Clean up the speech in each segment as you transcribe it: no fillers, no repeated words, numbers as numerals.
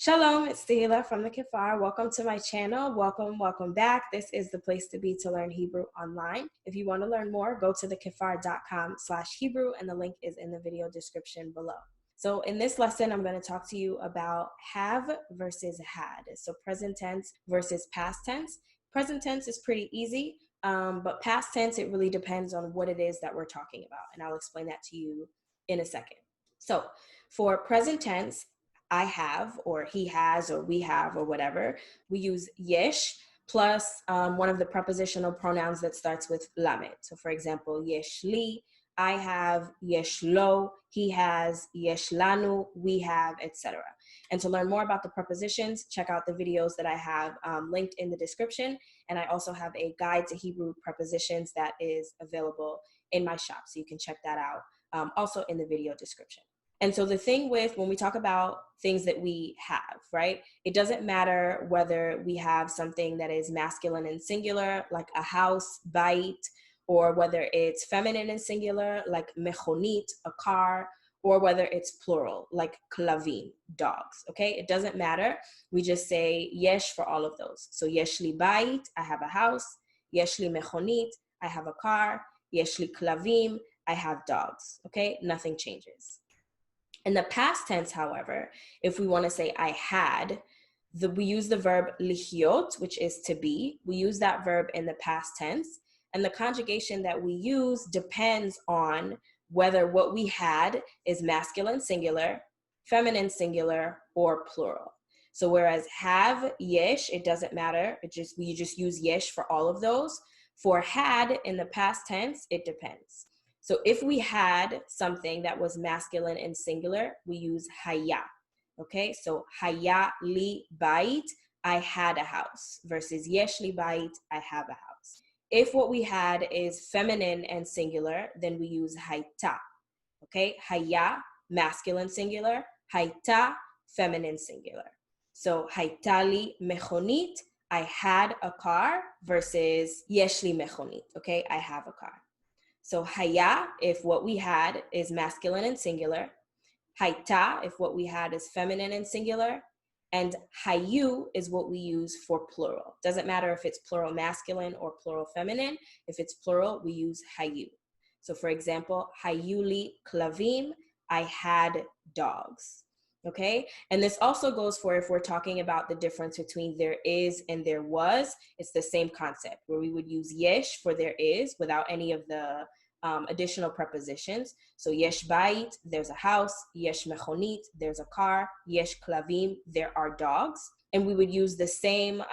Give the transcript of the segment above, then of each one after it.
Shalom, it's Tehila from the Kefar. Welcome to my channel. Welcome back. This is the place to be to learn Hebrew online. If you want to learn more, go to thekefar.com/Hebrew, and the link is in the video description below. So in this lesson, I'm going to talk to you about have versus had. So present tense versus past tense. Present tense is pretty easy, but past tense, it really depends on what it is that we're talking about. And I'll explain that to you in a second. So for present tense, I have, or he has, or we have, or whatever, we use yesh plus one of the prepositional pronouns that starts with lamed. So for example, yesh li, I have, yesh lo, he has, yesh lanu, we have, etc. And to learn more about the prepositions, check out the videos that I have linked in the description. And I also have a guide to Hebrew prepositions that is available in my shop. So you can check that out also in the video description. And so the thing with when we talk about things that we have, right, it doesn't matter whether we have something that is masculine and singular, like a house, bait, or whether it's feminine and singular, like mechonit, a car, or whether it's plural, like klavim, dogs, okay? It doesn't matter. We just say yesh for all of those. So yesh li bait, I have a house. Yesh li mechonit, I have a car. Yesh li klavim, I have dogs, okay? Nothing changes. In the past tense, however, if we want to say I had, we use the verb lihyot, which is to be. We use that verb in the past tense. And the conjugation that we use depends on whether what we had is masculine singular, feminine singular, or plural. So whereas have, yesh, it doesn't matter. We just use yesh for all of those. For had in the past tense, it depends. So if we had something that was masculine and singular, we use haya, okay? So haya li bait, I had a house, versus yesh li bait, I have a house. If what we had is feminine and singular, then we use hayta, okay? Haya, masculine singular, hayta, feminine singular. So hayta li mechonit, I had a car, versus yesh li mechonit, okay? I have a car. So haya, if what we had is masculine and singular. Hayta, if what we had is feminine and singular. And hayu is what we use for plural. Doesn't matter if it's plural masculine or plural feminine. If it's plural, we use hayu. So for example, hayu li klavim, I had dogs. Okay, and this also goes for if we're talking about the difference between there is and there was. It's the same concept where we would use yesh for there is without any of the additional prepositions. So yesh bait, there's a house. Yesh mechonit, there's a car. Yesh klavim, there are dogs. And we would use the same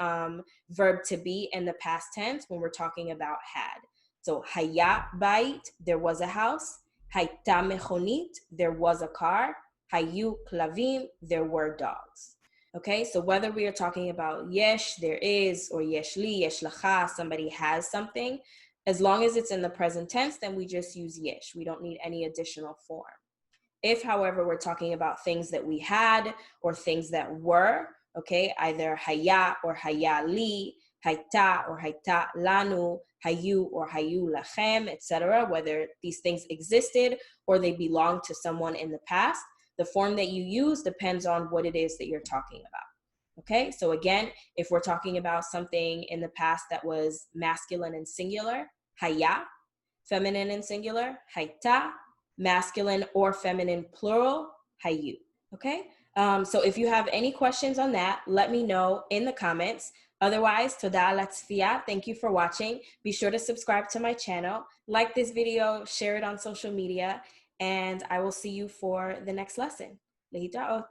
verb to be in the past tense when we're talking about had. So haya bait, there was a house. Hayta mechonit, there was a car. Hayu klavim, there were dogs. Okay, so whether we are talking about yesh, there is, or yesh li, yesh lacha, somebody has something, as long as it's in the present tense, then we just use yesh. We don't need any additional form. If, however, we're talking about things that we had or things that were, okay, either haya or haya li, hayta or hayta lanu, hayu or hayu lachem, etc., whether these things existed or they belonged to someone in the past, the form that you use depends on what it is that you're talking about. Okay, so again, if we're talking about something in the past that was masculine and singular, haya, feminine and singular, hayta, masculine or feminine plural, hayu. Okay, so if you have any questions on that, let me know in the comments. Otherwise, toda ala tzfiya, thank you for watching. Be sure to subscribe to my channel, like this video, share it on social media, and I will see you for the next lesson. Lehitraot.